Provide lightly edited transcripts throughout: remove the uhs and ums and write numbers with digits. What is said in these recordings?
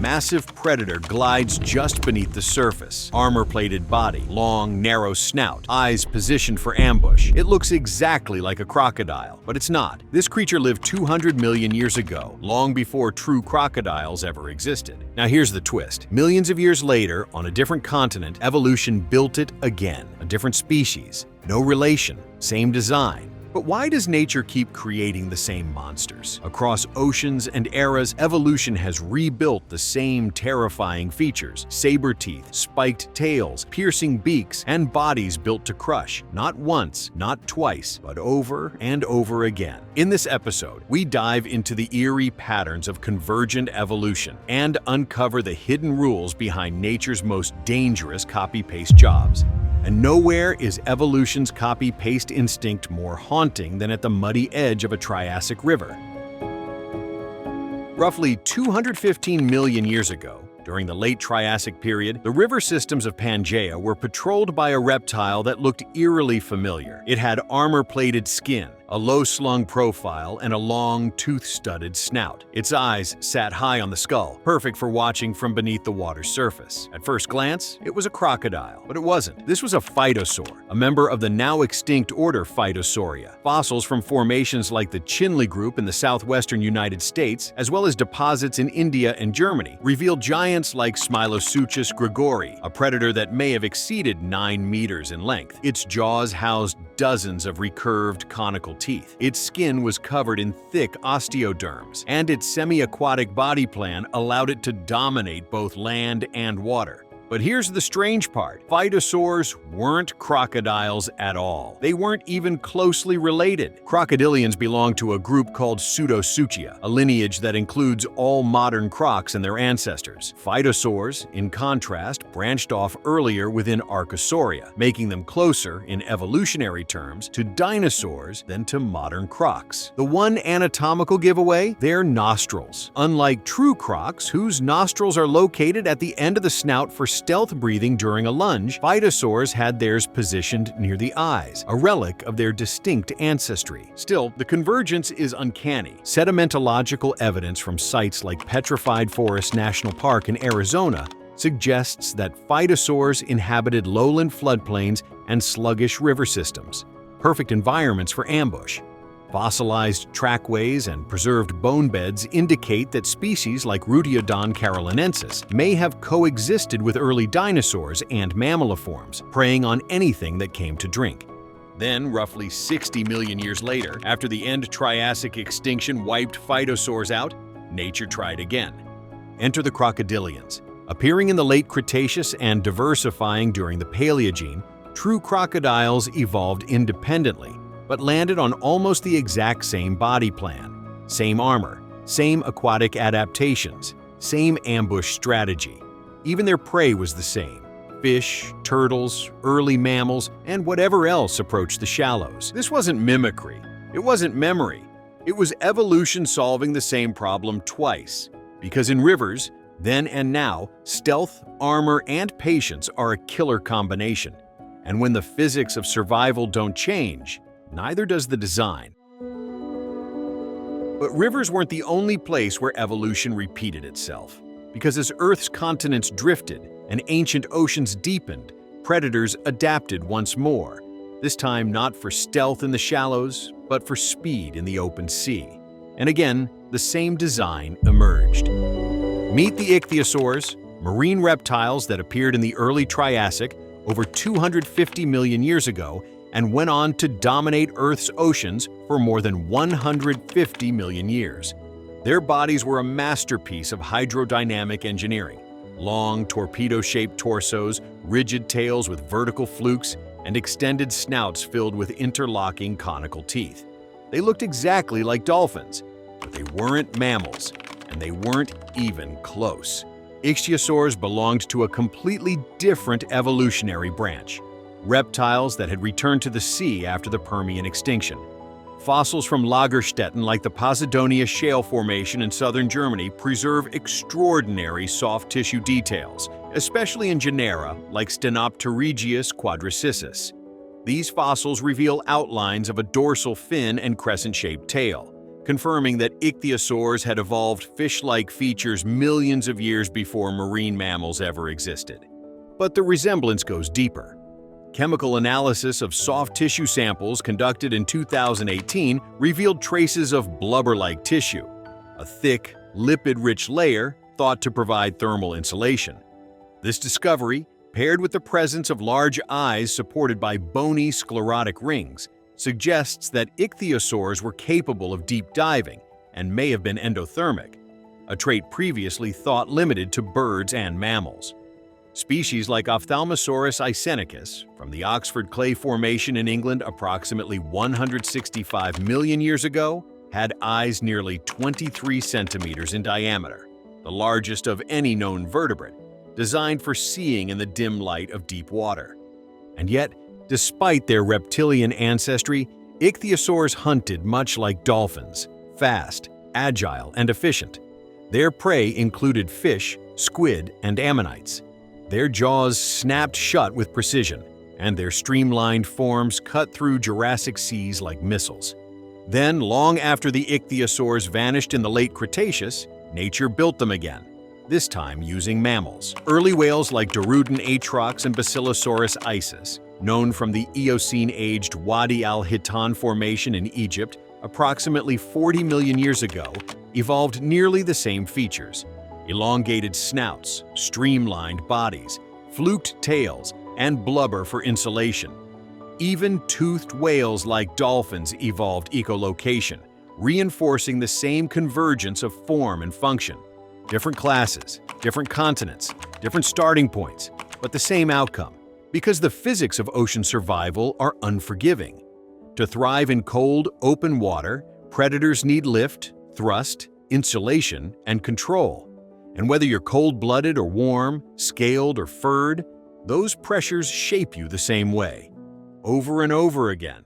massive predator glides just beneath the surface. Armor-plated body, long, narrow snout, eyes positioned for ambush. It looks exactly like a crocodile, but it's not. This creature lived 200 million years ago, long before true crocodiles ever existed. Now here's the twist. Millions of years later, on a different continent, evolution built it again. A different species, no relation, same design. But why does nature keep creating the same monsters? Across oceans and eras, evolution has rebuilt the same terrifying features: saber teeth, spiked tails, piercing beaks, and bodies built to crush. Not once, not twice, but over and over again. In this episode, we dive into the eerie patterns of convergent evolution and uncover the hidden rules behind nature's most dangerous copy-paste jobs. And nowhere is evolution's copy-paste instinct more haunting than at the muddy edge of a Triassic river. Roughly 215 million years ago, during the late Triassic period, the river systems of Pangaea were patrolled by a reptile that looked eerily familiar. It had armor-plated skin, a low-slung profile, and a long, tooth-studded snout. Its eyes sat high on the skull, perfect for watching from beneath the water's surface. At first glance, it was a crocodile, but it wasn't. This was a phytosaur, a member of the now-extinct order Phytosauria. Fossils from formations like the Chinle Group in the southwestern United States, as well as deposits in India and Germany, revealed giants like Smiloseuchus grigori, a predator that may have exceeded 9 meters in length. Its jaws housed dozens of recurved, conical teeth. Its skin was covered in thick osteoderms, and its semi-aquatic body plan allowed it to dominate both land and water. But here's the strange part. Phytosaurs weren't crocodiles at all. They weren't even closely related. Crocodilians belong to a group called Pseudosuchia, a lineage that includes all modern crocs and their ancestors. Phytosaurs, in contrast, branched off earlier within Archosauria, making them closer, in evolutionary terms, to dinosaurs than to modern crocs. The one anatomical giveaway? Their nostrils. Unlike true crocs, whose nostrils are located at the end of the snout for stealth breathing during a lunge, phytosaurs had theirs positioned near the eyes, a relic of their distinct ancestry. Still, the convergence is uncanny. Sedimentological evidence from sites like Petrified Forest National Park in Arizona suggests that phytosaurs inhabited lowland floodplains and sluggish river systems, perfect environments for ambush. Fossilized trackways and preserved bone beds indicate that species like Ruteodon carolinensis may have coexisted with early dinosaurs and mammaliforms, preying on anything that came to drink. Then, roughly 60 million years later, after the end Triassic extinction wiped phytosaurs out, nature tried again. Enter the crocodilians. Appearing in the late Cretaceous and diversifying during the Paleogene, true crocodiles evolved independently, but landed on almost the exact same body plan, same armor, same aquatic adaptations, same ambush strategy. Even their prey was the same: fish, turtles, early mammals, and whatever else approached the shallows. This wasn't mimicry. It wasn't memory. It was evolution solving the same problem twice. Because in rivers, then and now, stealth, armor, and patience are a killer combination. And when the physics of survival don't change, neither does the design. But rivers weren't the only place where evolution repeated itself. Because as Earth's continents drifted and ancient oceans deepened, predators adapted once more, this time not for stealth in the shallows, but for speed in the open sea. And again, the same design emerged. Meet the ichthyosaurs, marine reptiles that appeared in the early Triassic over 250 million years ago and went on to dominate Earth's oceans for more than 150 million years. Their bodies were a masterpiece of hydrodynamic engineering. Long, torpedo-shaped torsos, rigid tails with vertical flukes, and extended snouts filled with interlocking conical teeth. They looked exactly like dolphins, but they weren't mammals, and they weren't even close. Ichthyosaurs belonged to a completely different evolutionary branch. Reptiles that had returned to the sea after the Permian extinction. Fossils from Lagerstätten like the Posidonia Shale Formation in southern Germany preserve extraordinary soft tissue details, especially in genera like Stenopterygius quadricissus. These fossils reveal outlines of a dorsal fin and crescent-shaped tail, confirming that ichthyosaurs had evolved fish-like features millions of years before marine mammals ever existed. But the resemblance goes deeper. Chemical analysis of soft tissue samples conducted in 2018 revealed traces of blubber-like tissue, a thick, lipid-rich layer thought to provide thermal insulation. This discovery, paired with the presence of large eyes supported by bony sclerotic rings, suggests that ichthyosaurs were capable of deep diving and may have been endothermic, a trait previously thought limited to birds and mammals. Species like Ophthalmosaurus eisenicus from the Oxford Clay Formation in England approximately 165 million years ago had eyes nearly 23 centimeters in diameter, the largest of any known vertebrate, designed for seeing in the dim light of deep water. And yet, despite their reptilian ancestry, ichthyosaurs hunted much like dolphins, fast, agile, and efficient. Their prey included fish, squid, and ammonites. Their jaws snapped shut with precision, and their streamlined forms cut through Jurassic seas like missiles. Then, long after the ichthyosaurs vanished in the late Cretaceous, nature built them again, this time using mammals. Early whales like Dorudon atrox and Basilosaurus isis, known from the Eocene-aged Wadi al-Hitan Formation in Egypt approximately 40 million years ago, evolved nearly the same features: elongated snouts, streamlined bodies, fluked tails, and blubber for insulation. Even toothed whales like dolphins evolved echolocation, reinforcing the same convergence of form and function. Different classes, different continents, different starting points, but the same outcome, because the physics of ocean survival are unforgiving. To thrive in cold, open water, predators need lift, thrust, insulation, and control. And whether you're cold-blooded or warm, scaled or furred, those pressures shape you the same way, over and over again.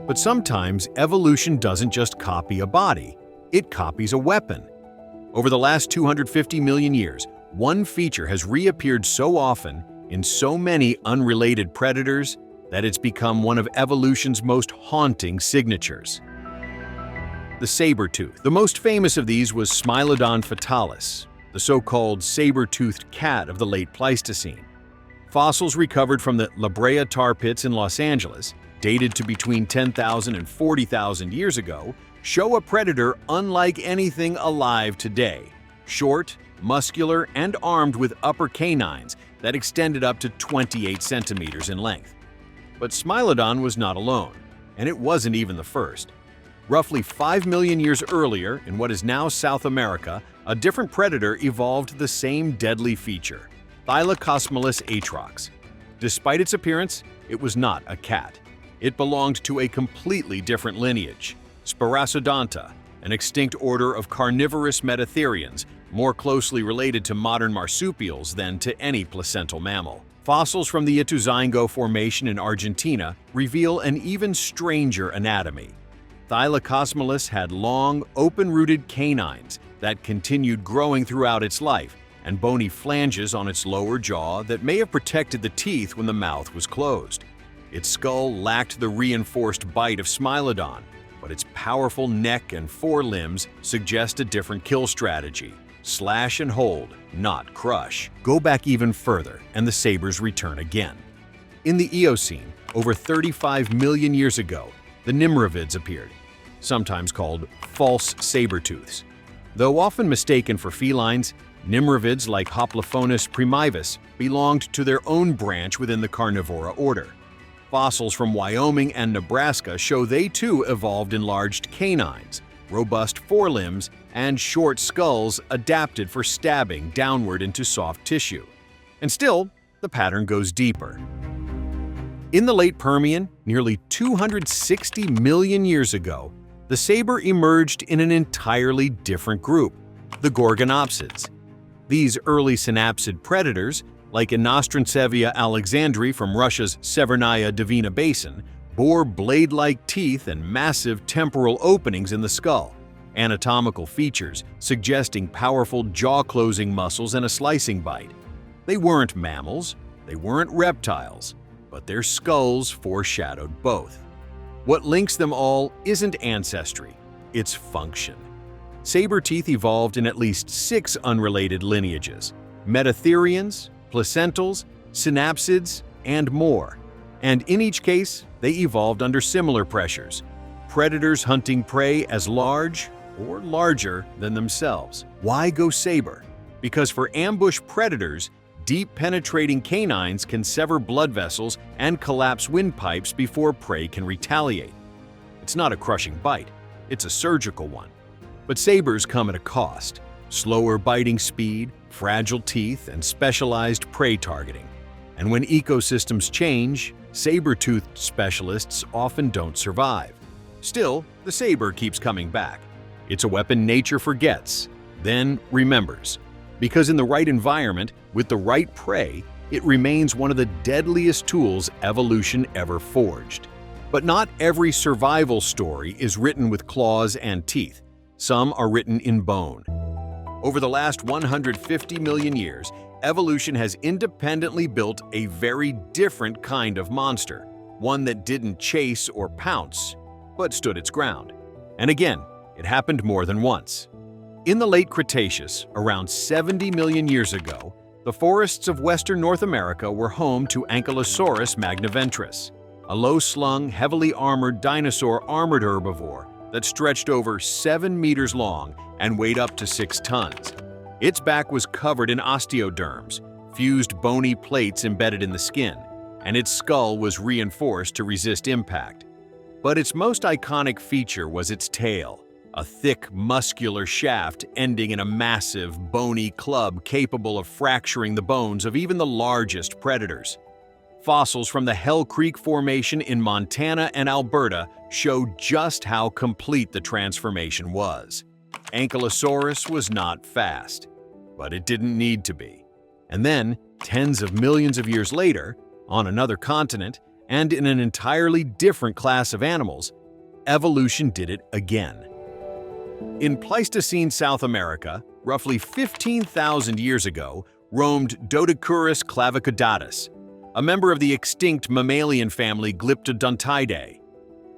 But sometimes evolution doesn't just copy a body, it copies a weapon. Over the last 250 million years, one feature has reappeared so often in so many unrelated predators that it's become one of evolution's most haunting signatures. The saber-tooth. The most famous of these was Smilodon fatalis, the so-called saber-toothed cat of the late Pleistocene. Fossils recovered from the La Brea tar pits in Los Angeles, dated to between 10,000 and 40,000 years ago, show a predator unlike anything alive today: short, muscular, and armed with upper canines that extended up to 28 centimeters in length. But Smilodon was not alone, and it wasn't even the first. Roughly 5 million years earlier, in what is now South America, a different predator evolved the same deadly feature: Thylacosmilus atrox. Despite its appearance, it was not a cat. It belonged to a completely different lineage, Sparassodonta, an extinct order of carnivorous metatherians, more closely related to modern marsupials than to any placental mammal. Fossils from the Ituzaingó Formation in Argentina reveal an even stranger anatomy. Thylacosmilus had long, open-rooted canines that continued growing throughout its life, and bony flanges on its lower jaw that may have protected the teeth when the mouth was closed. Its skull lacked the reinforced bite of Smilodon, but its powerful neck and forelimbs suggest a different kill strategy: slash and hold, not crush. Go back even further, and the sabers return again. In the Eocene, over 35 million years ago, the Nimravids appeared, sometimes called false saber-tooths. Though often mistaken for felines, Nimravids like Hoplophonus primivus belonged to their own branch within the carnivora order. Fossils from Wyoming and Nebraska show they too evolved enlarged canines, robust forelimbs, and short skulls adapted for stabbing downward into soft tissue. And still, the pattern goes deeper. In the late Permian, nearly 260 million years ago, the saber emerged in an entirely different group, the Gorgonopsids. These early synapsid predators, like Inostrancevia alexandri from Russia's Severnaya Dvina Basin, bore blade-like teeth and massive temporal openings in the skull, anatomical features suggesting powerful jaw-closing muscles and a slicing bite. They weren't mammals, they weren't reptiles, but their skulls foreshadowed both. What links them all isn't ancestry, its function. Saber teeth evolved in at least 6 unrelated lineages: metatherians, placentals, synapsids, and more. And in each case, they evolved under similar pressures: predators hunting prey as large or larger than themselves. Why go saber? Because for ambush predators, deep penetrating canines can sever blood vessels and collapse windpipes before prey can retaliate. It's not a crushing bite, it's a surgical one. But sabers come at a cost: slower biting speed, fragile teeth, and specialized prey targeting. And when ecosystems change, saber-toothed specialists often don't survive. Still, the saber keeps coming back. It's a weapon nature forgets, then remembers. Because in the right environment, with the right prey, it remains one of the deadliest tools evolution ever forged. But not every survival story is written with claws and teeth. Some are written in bone. Over the last 150 million years, evolution has independently built a very different kind of monster, one that didn't chase or pounce, but stood its ground. And again, it happened more than once. In the late Cretaceous, around 70 million years ago, the forests of western North America were home to Ankylosaurus magniventris, a low-slung, heavily armored dinosaur armored herbivore that stretched over 7 meters long and weighed up to 6 tons. Its back was covered in osteoderms, fused bony plates embedded in the skin, and its skull was reinforced to resist impact. But its most iconic feature was its tail, a thick, muscular shaft ending in a massive, bony club capable of fracturing the bones of even the largest predators. Fossils from the Hell Creek Formation in Montana and Alberta show just how complete the transformation was. Ankylosaurus was not fast, but it didn't need to be. And then, tens of millions of years later, on another continent and in an entirely different class of animals, evolution did it again. In Pleistocene South America, roughly 15,000 years ago, roamed Doedicurus clavicaudatus, a member of the extinct mammalian family Glyptodontidae.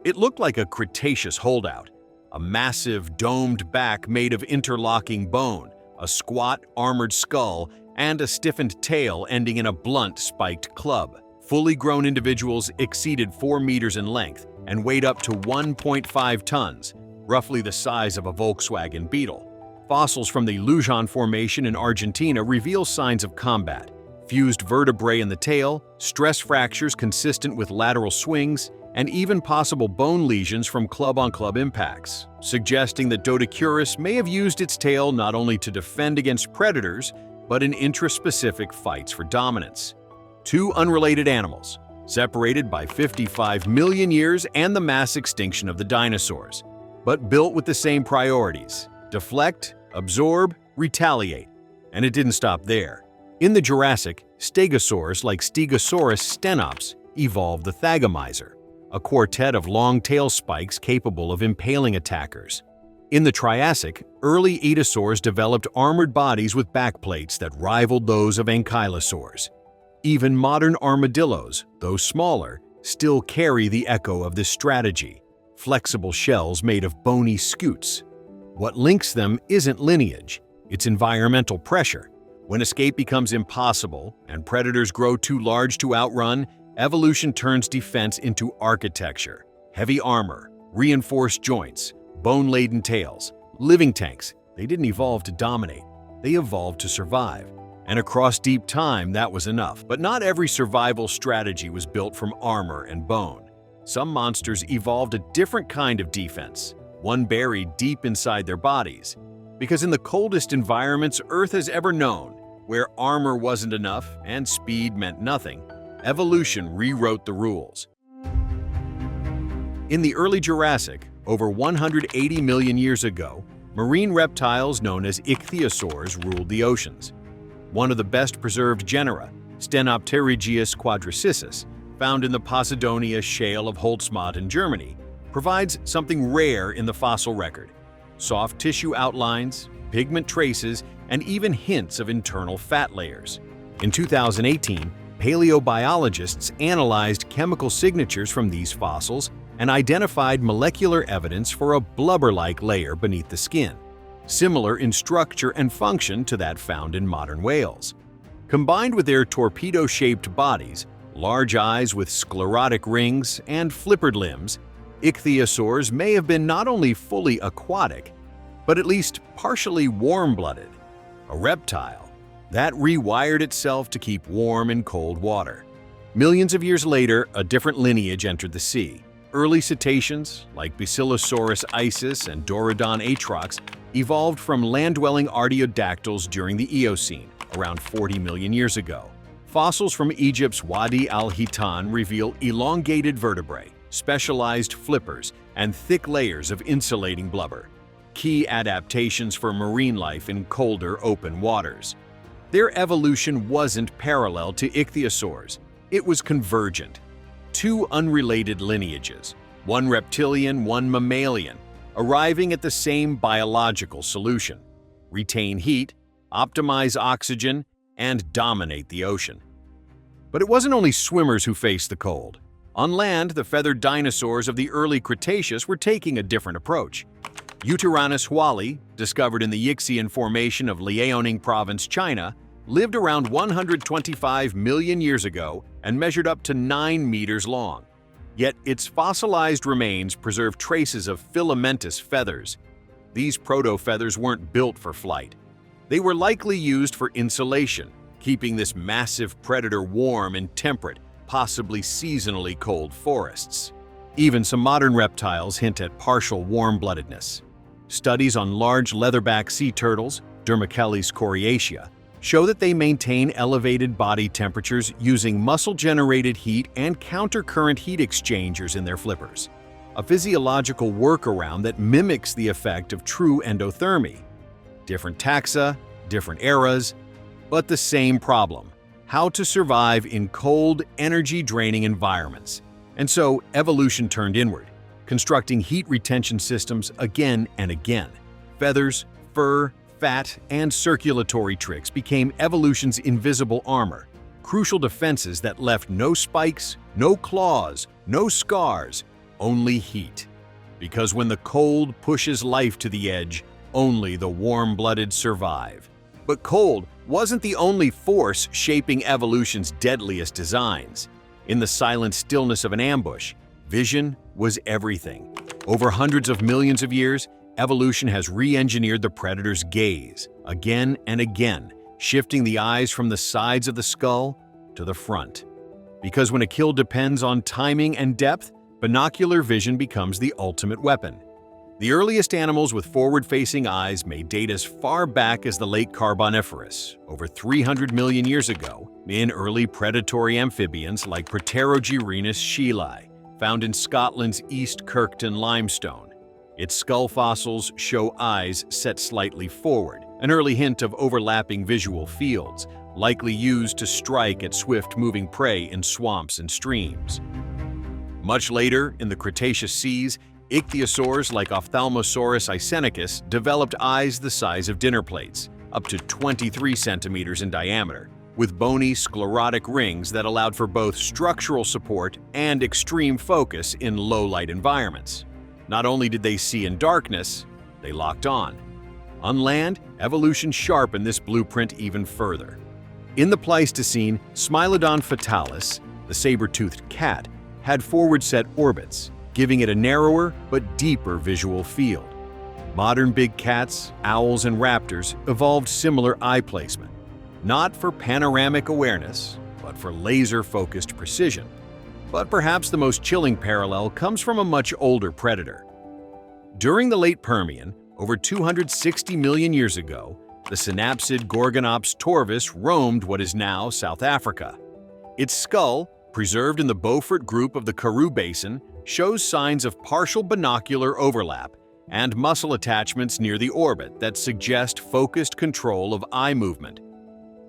It looked like a Cretaceous holdout, a massive domed back made of interlocking bone, a squat armored skull, and a stiffened tail ending in a blunt spiked club. Fully grown individuals exceeded 4 meters in length and weighed up to 1.5 tons, roughly the size of a Volkswagen Beetle. Fossils from the Luján Formation in Argentina reveal signs of combat: fused vertebrae in the tail, stress fractures consistent with lateral swings, and even possible bone lesions from club-on-club impacts, suggesting that Doedicurus may have used its tail not only to defend against predators, but in intraspecific fights for dominance. Two unrelated animals, separated by 55 million years and the mass extinction of the dinosaurs, but built with the same priorities: deflect, absorb, retaliate. And it didn't stop there. In the Jurassic, stegosaurs like Stegosaurus stenops evolved the thagomizer, a quartet of long tail spikes capable of impaling attackers. In the Triassic, early etosaurs developed armored bodies with backplates that rivaled those of ankylosaurs. Even modern armadillos, though smaller, still carry the echo of this strategy: flexible shells made of bony scutes. What links them isn't lineage, it's environmental pressure. When escape becomes impossible and predators grow too large to outrun, evolution turns defense into architecture: heavy armor, reinforced joints, bone-laden tails, living tanks. They didn't evolve to dominate, they evolved to survive. And across deep time, that was enough. But not every survival strategy was built from armor and bone. Some monsters evolved a different kind of defense, one buried deep inside their bodies. Because in the coldest environments Earth has ever known, where armor wasn't enough and speed meant nothing, evolution rewrote the rules. In the early Jurassic, over 180 million years ago, marine reptiles known as ichthyosaurs ruled the oceans. One of the best preserved genera, Stenopterygius quadricissus, found in the Posidonia shale of Holzmatt in Germany, provides something rare in the fossil record: soft tissue outlines, pigment traces, and even hints of internal fat layers. In 2018, paleobiologists analyzed chemical signatures from these fossils and identified molecular evidence for a blubber-like layer beneath the skin, similar in structure and function to that found in modern whales. Combined with their torpedo-shaped bodies, large eyes with sclerotic rings, and flippered limbs, ichthyosaurs may have been not only fully aquatic, but at least partially warm-blooded, a reptile that rewired itself to keep warm in cold water. Millions of years later, a different lineage entered the sea. Early cetaceans, like Basilosaurus isis and Dorodon atrox, evolved from land-dwelling artiodactyls during the Eocene, around 40 million years ago. Fossils from Egypt's Wadi al-Hitan reveal elongated vertebrae, specialized flippers, and thick layers of insulating blubber, key adaptations for marine life in colder, open waters. Their evolution wasn't parallel to ichthyosaurs, it was convergent. Two unrelated lineages, one reptilian, one mammalian, arriving at the same biological solution: retain heat, optimize oxygen, and dominate the ocean. But it wasn't only swimmers who faced the cold. On land, the feathered dinosaurs of the early Cretaceous were taking a different approach. Yutyrannus huali, discovered in the Yixian Formation of Liaoning Province, China, lived around 125 million years ago and measured up to 9 meters long. Yet its fossilized remains preserve traces of filamentous feathers. These proto-feathers weren't built for flight. They were likely used for insulation, keeping this massive predator warm in temperate, possibly seasonally cold forests. Even some modern reptiles hint at partial warm-bloodedness. Studies on large leatherback sea turtles, Dermachelys coriacea, show that they maintain elevated body temperatures using muscle-generated heat and countercurrent heat exchangers in their flippers, a physiological workaround that mimics the effect of true endothermy. Different taxa, different eras, but the same problem: how to survive in cold, energy-draining environments. And so evolution turned inward, constructing heat retention systems again and again. Feathers, fur, fat, and circulatory tricks became evolution's invisible armor, crucial defenses that left no spikes, no claws, no scars, only heat. Because when the cold pushes life to the edge, only the warm-blooded survive. But cold wasn't the only force shaping evolution's deadliest designs. In the silent stillness of an ambush, vision was everything. Over hundreds of millions of years, evolution has re-engineered the predator's gaze, again and again, shifting the eyes from the sides of the skull to the front. Because when a kill depends on timing and depth, binocular vision becomes the ultimate weapon. The earliest animals with forward-facing eyes may date as far back as the late Carboniferous, over 300 million years ago, in early predatory amphibians like Proterogyrenus shelai, found in Scotland's East Kirkton limestone. Its skull fossils show eyes set slightly forward, an early hint of overlapping visual fields, likely used to strike at swift-moving prey in swamps and streams. Much later, in the Cretaceous seas, ichthyosaurs like Ophthalmosaurus eisenicus developed eyes the size of dinner plates, up to 23 centimeters in diameter, with bony sclerotic rings that allowed for both structural support and extreme focus in low-light environments. Not only did they see in darkness, they locked on. On land, evolution sharpened this blueprint even further. In the Pleistocene, Smilodon fatalis, the saber-toothed cat, had forward-set orbits, giving it a narrower but deeper visual field. Modern big cats, owls, and raptors evolved similar eye placement, not for panoramic awareness, but for laser-focused precision. But perhaps the most chilling parallel comes from a much older predator. During the late Permian, over 260 million years ago, the synapsid Gorgonops torvis roamed what is now South Africa. Its skull, preserved in the Beaufort group of the Karoo Basin, shows signs of partial binocular overlap and muscle attachments near the orbit that suggest focused control of eye movement.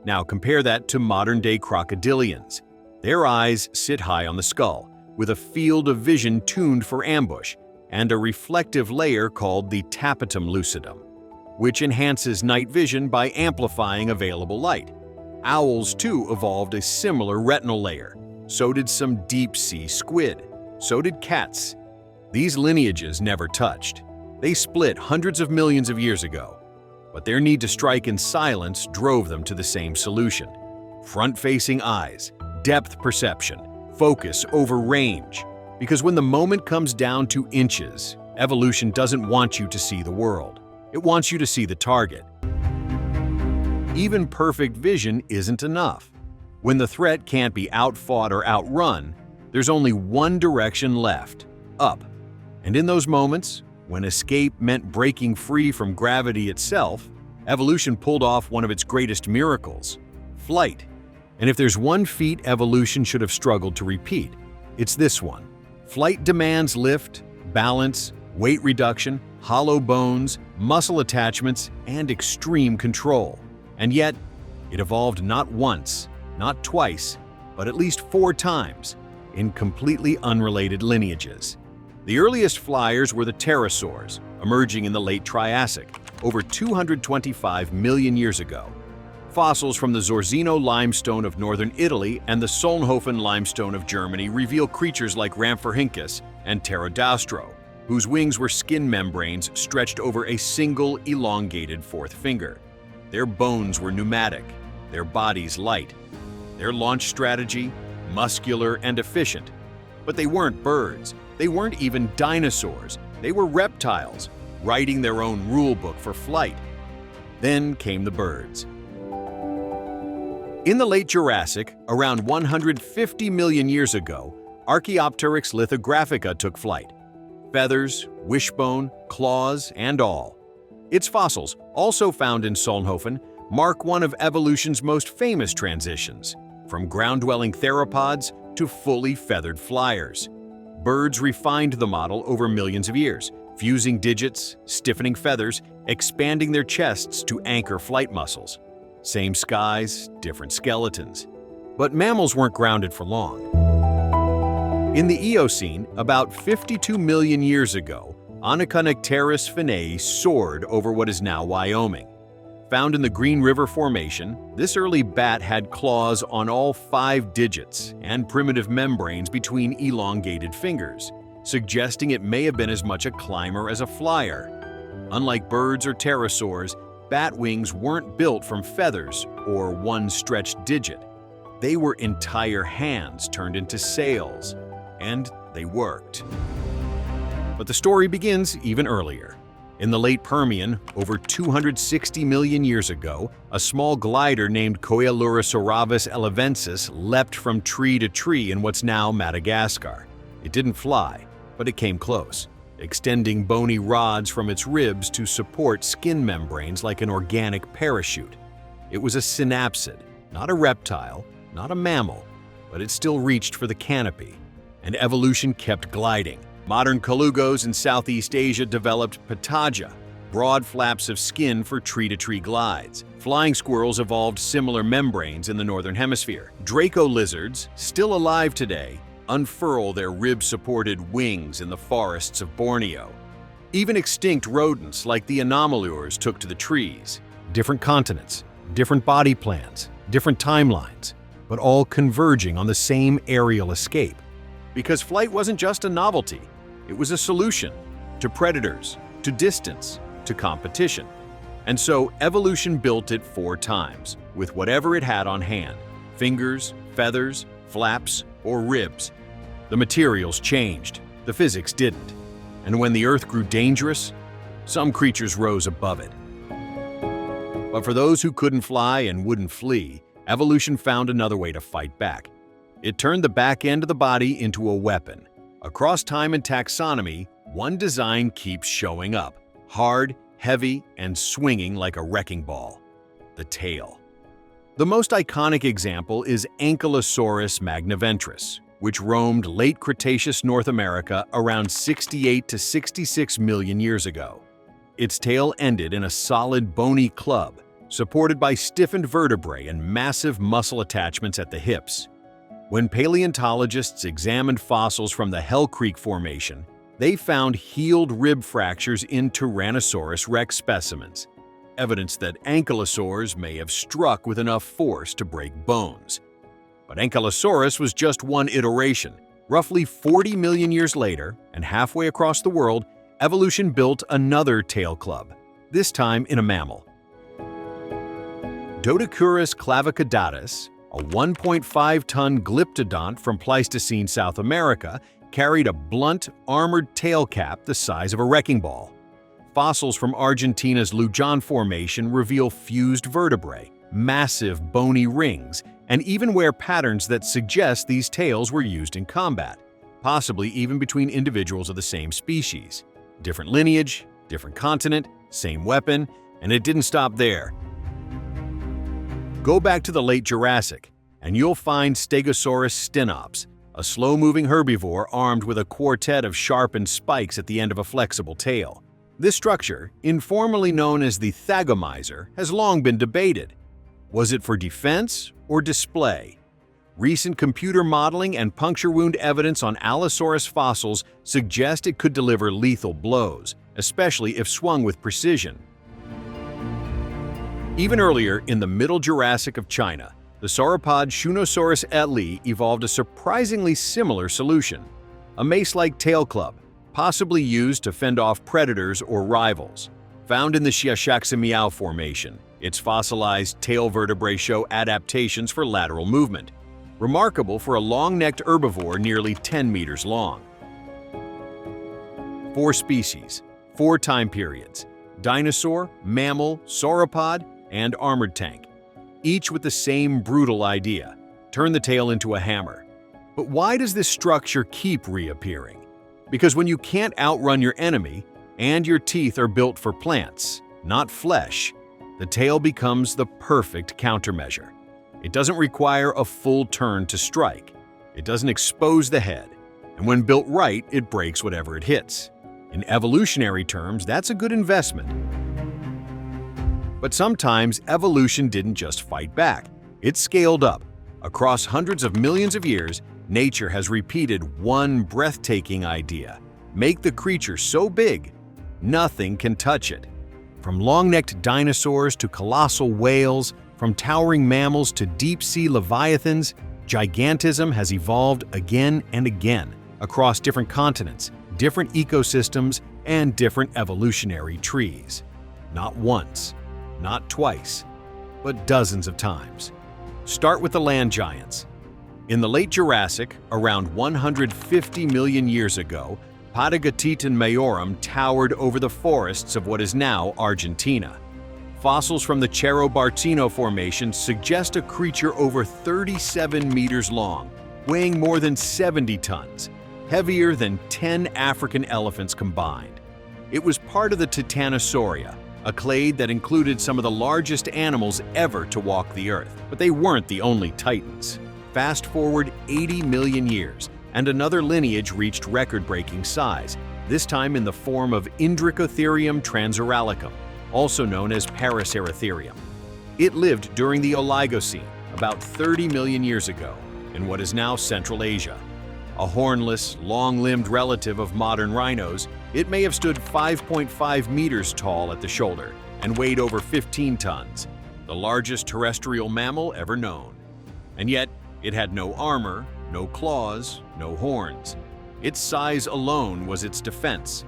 Now compare that to modern-day crocodilians. Their eyes sit high on the skull, with a field of vision tuned for ambush, and a reflective layer called the tapetum lucidum, which enhances night vision by amplifying available light. Owls, too, evolved a similar retinal layer. So did some deep-sea squid. So did cats. These lineages never touched. They split hundreds of millions of years ago, but their need to strike in silence drove them to the same solution: front-facing eyes, depth perception, focus over range. Because when the moment comes down to inches, evolution doesn't want you to see the world. It wants you to see the target. Even perfect vision isn't enough. When the threat can't be outfought or outrun, there's only one direction left: up. And in those moments, when escape meant breaking free from gravity itself, evolution pulled off one of its greatest miracles: flight. And if there's one feat evolution should have struggled to repeat, it's this one. Flight demands lift, balance, weight reduction, hollow bones, muscle attachments, and extreme control. And yet, it evolved not once, not twice, but at least 4 times, in completely unrelated lineages. The earliest flyers were the pterosaurs, emerging in the late Triassic, over 225 million years ago. Fossils from the Zorzino limestone of northern Italy and the Solnhofen limestone of Germany reveal creatures like Rhamphorhynchus and Pterodaustro, whose wings were skin membranes stretched over a single elongated 4th finger. Their bones were pneumatic, their bodies light, their launch strategy muscular and efficient. But they weren't birds, they weren't even dinosaurs, they were reptiles, writing their own rulebook for flight. Then came the birds. In the late Jurassic, around 150 million years ago, Archaeopteryx lithographica took flight. Feathers, wishbone, claws, and all. Its fossils, also found in Solnhofen, mark one of evolution's most famous transitions, from ground-dwelling theropods to fully feathered flyers. Birds refined the model over millions of years, fusing digits, stiffening feathers, expanding their chests to anchor flight muscles. Same skies, different skeletons. But mammals weren't grounded for long. In the Eocene, about 52 million years ago, Onychonectaris finnae soared over what is now Wyoming. Found in the Green River Formation, this early bat had claws on all 5 digits and primitive membranes between elongated fingers, suggesting it may have been as much a climber as a flyer. Unlike birds or pterosaurs, bat wings weren't built from feathers or one stretched digit. They were entire hands turned into sails, and they worked. But the story begins even earlier. In the late Permian, over 260 million years ago, a small glider named Coelurosaurus elevensis leapt from tree to tree in what's now Madagascar. It didn't fly, but it came close, extending bony rods from its ribs to support skin membranes like an organic parachute. It was a synapsid, not a reptile, not a mammal, but it still reached for the canopy. And evolution kept gliding. Modern colugos in Southeast Asia developed patagia, broad flaps of skin for tree-to-tree glides. Flying squirrels evolved similar membranes in the northern hemisphere. Draco lizards, still alive today, unfurl their rib-supported wings in the forests of Borneo. Even extinct rodents like the anomalures took to the trees. Different continents, different body plans, different timelines, but all converging on the same aerial escape. Because flight wasn't just a novelty, it was a solution to predators, to distance, to competition. And so evolution built it 4 times, with whatever it had on hand: fingers, feathers, flaps, or ribs. The materials changed, the physics didn't. And when the Earth grew dangerous, some creatures rose above it. But for those who couldn't fly and wouldn't flee, evolution found another way to fight back. It turned the back end of the body into a weapon. Across time and taxonomy, one design keeps showing up: hard, heavy, and swinging like a wrecking ball: the tail. The most iconic example is Ankylosaurus magniventris, which roamed late Cretaceous North America around 68 to 66 million years ago. Its tail ended in a solid bony club, supported by stiffened vertebrae and massive muscle attachments at the hips. When paleontologists examined fossils from the Hell Creek Formation, they found healed rib fractures in Tyrannosaurus rex specimens, evidence that ankylosaurs may have struck with enough force to break bones. But Ankylosaurus was just one iteration. Roughly 40 million years later, and halfway across the world, evolution built another tail club, this time in a mammal. Dodocaurus clavicaudatus, a 1.5-ton glyptodont from Pleistocene South America, carried a blunt, armored tail cap the size of a wrecking ball. Fossils from Argentina's Luján Formation reveal fused vertebrae, massive bony rings, and even wear patterns that suggest these tails were used in combat, possibly even between individuals of the same species. Different lineage, different continent, same weapon, and it didn't stop there. Go back to the late Jurassic, and you'll find Stegosaurus stenops, a slow-moving herbivore armed with a quartet of sharpened spikes at the end of a flexible tail. This structure, informally known as the thagomizer, has long been debated. Was it for defense or display? Recent computer modeling and puncture wound evidence on Allosaurus fossils suggest it could deliver lethal blows, especially if swung with precision. Even earlier, in the Middle Jurassic of China, the sauropod Shunosaurus eerily evolved a surprisingly similar solution, a mace-like tail club, possibly used to fend off predators or rivals. Found in the Xiaoxiamiao Formation, its fossilized tail vertebrae show adaptations for lateral movement, remarkable for a long-necked herbivore nearly 10 meters long. 4 species, 4 time periods: dinosaur, mammal, sauropod, and armored tank, each with the same brutal idea: turn the tail into a hammer. But why does this structure keep reappearing? Because when you can't outrun your enemy, and your teeth are built for plants, not flesh, the tail becomes the perfect countermeasure. It doesn't require a full turn to strike. It doesn't expose the head. And when built right, it breaks whatever it hits. In evolutionary terms, that's a good investment. But sometimes evolution didn't just fight back. It scaled up. Across hundreds of millions of years, nature has repeated one breathtaking idea: make the creature so big, nothing can touch it. From long-necked dinosaurs to colossal whales, from towering mammals to deep-sea leviathans, gigantism has evolved again and again across different continents, different ecosystems, and different evolutionary trees. Not once, not twice, but dozens of times. Start with the land giants. In the late Jurassic, around 150 million years ago, Patagotitan majorum towered over the forests of what is now Argentina. Fossils from the Cerro Barcino Formation suggest a creature over 37 meters long, weighing more than 70 tons, heavier than 10 African elephants combined. It was part of the Titanosauria, a clade that included some of the largest animals ever to walk the earth. But they weren't the only titans. Fast forward 80 million years, and another lineage reached record-breaking size, this time in the form of Indricotherium transiralicum, also known as Paraceratherium. It lived during the Oligocene, about 30 million years ago, in what is now Central Asia. A hornless, long-limbed relative of modern rhinos, it may have stood 5.5 meters tall at the shoulder and weighed over 15 tons, the largest terrestrial mammal ever known. And yet, it had no armor, no claws, no horns. Its size alone was its defense.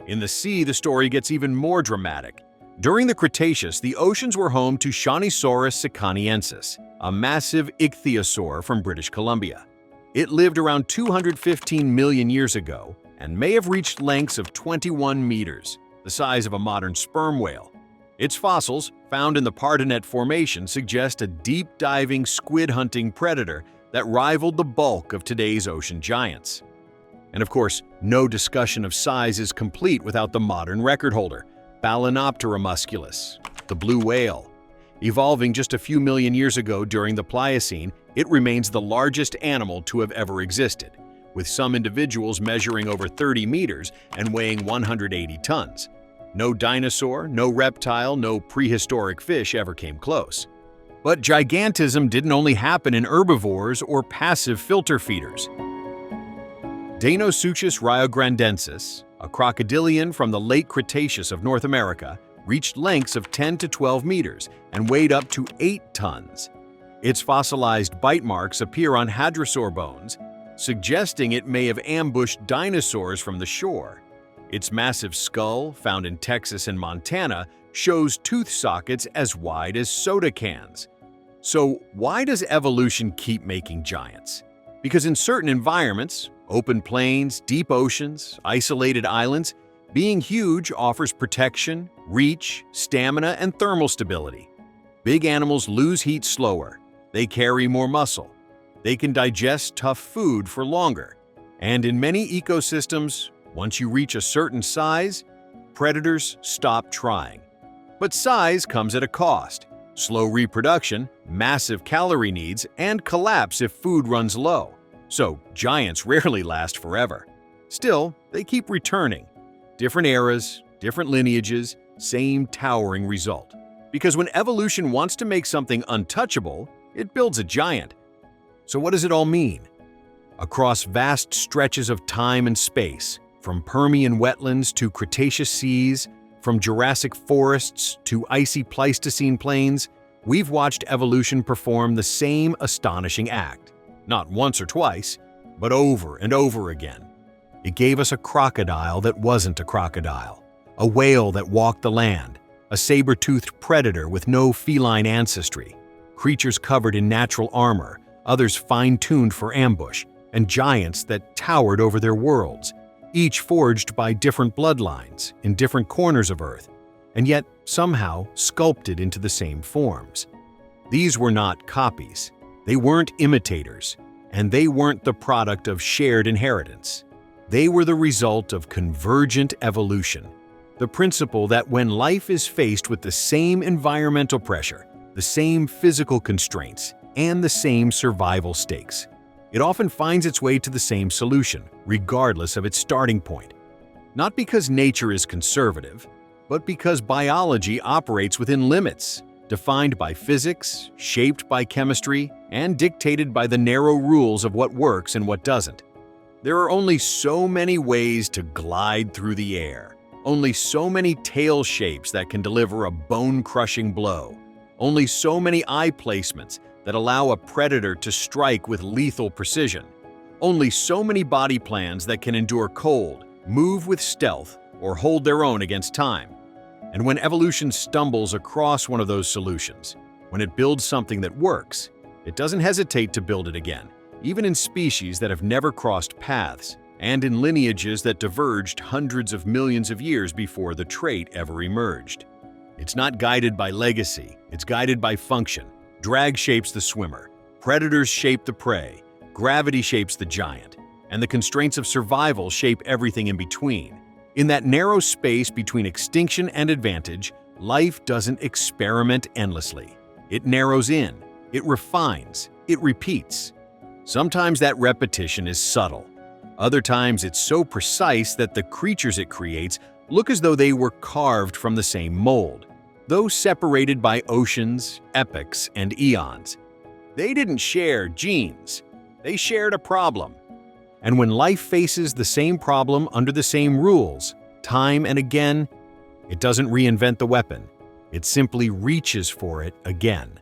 In the sea, the story gets even more dramatic. During the Cretaceous, the oceans were home to Shawneesaurus siccaniensis, a massive ichthyosaur from British Columbia. It lived around 215 million years ago and may have reached lengths of 21 meters, the size of a modern sperm whale. Its fossils, found in the Pardinet Formation, suggest a deep-diving, squid-hunting predator that rivaled the bulk of today's ocean giants. And of course, no discussion of size is complete without the modern record holder, Balaenoptera musculus, the blue whale. Evolving just a few million years ago during the Pliocene, it remains the largest animal to have ever existed, with some individuals measuring over 30 meters and weighing 180 tons. No dinosaur, no reptile, no prehistoric fish ever came close. But gigantism didn't only happen in herbivores or passive filter feeders. Deinosuchus ryograndensis, a crocodilian from the late Cretaceous of North America, reached lengths of 10 to 12 meters and weighed up to 8 tons. Its fossilized bite marks appear on hadrosaur bones, suggesting it may have ambushed dinosaurs from the shore. Its massive skull, found in Texas and Montana, shows tooth sockets as wide as soda cans. So why does evolution keep making giants? Because in certain environments, open plains, deep oceans, isolated islands, being huge offers protection, reach, stamina, and thermal stability. Big animals lose heat slower. They carry more muscle. They can digest tough food for longer. And in many ecosystems, once you reach a certain size, predators stop trying. But size comes at a cost: slow reproduction, massive calorie needs, and collapse if food runs low. So giants rarely last forever. Still, they keep returning. Different eras, different lineages, same towering result. Because when evolution wants to make something untouchable, it builds a giant. So what does it all mean? Across vast stretches of time and space, from Permian wetlands to Cretaceous seas, from Jurassic forests to icy Pleistocene plains, we've watched evolution perform the same astonishing act. Not once or twice, but over and over again. It gave us a crocodile that wasn't a crocodile, a whale that walked the land, a saber-toothed predator with no feline ancestry, creatures covered in natural armor, others fine-tuned for ambush, and giants that towered over their worlds, each forged by different bloodlines in different corners of Earth, and yet somehow sculpted into the same forms. These were not copies, they weren't imitators, and they weren't the product of shared inheritance. They were the result of convergent evolution, the principle that when life is faced with the same environmental pressure, the same physical constraints, and the same survival stakes, it often finds its way to the same solution, regardless of its starting point. Not because nature is conservative, but because biology operates within limits, defined by physics, shaped by chemistry, and dictated by the narrow rules of what works and what doesn't. There are only so many ways to glide through the air, only so many tail shapes that can deliver a bone-crushing blow, only so many eye placements that allow a predator to strike with lethal precision, only so many body plans that can endure cold, move with stealth, or hold their own against time. And when evolution stumbles across one of those solutions, when it builds something that works, it doesn't hesitate to build it again, even in species that have never crossed paths, and in lineages that diverged hundreds of millions of years before the trait ever emerged. It's not guided by legacy, it's guided by function. Drag shapes the swimmer, predators shape the prey, gravity shapes the giant, and the constraints of survival shape everything in between. In that narrow space between extinction and advantage, life doesn't experiment endlessly. It narrows in, it refines, it repeats. Sometimes that repetition is subtle. Other times it's so precise that the creatures it creates look as though they were carved from the same mold, though separated by oceans, epochs, and eons. They didn't share genes, they shared a problem. And when life faces the same problem under the same rules, time and again, it doesn't reinvent the weapon, it simply reaches for it again.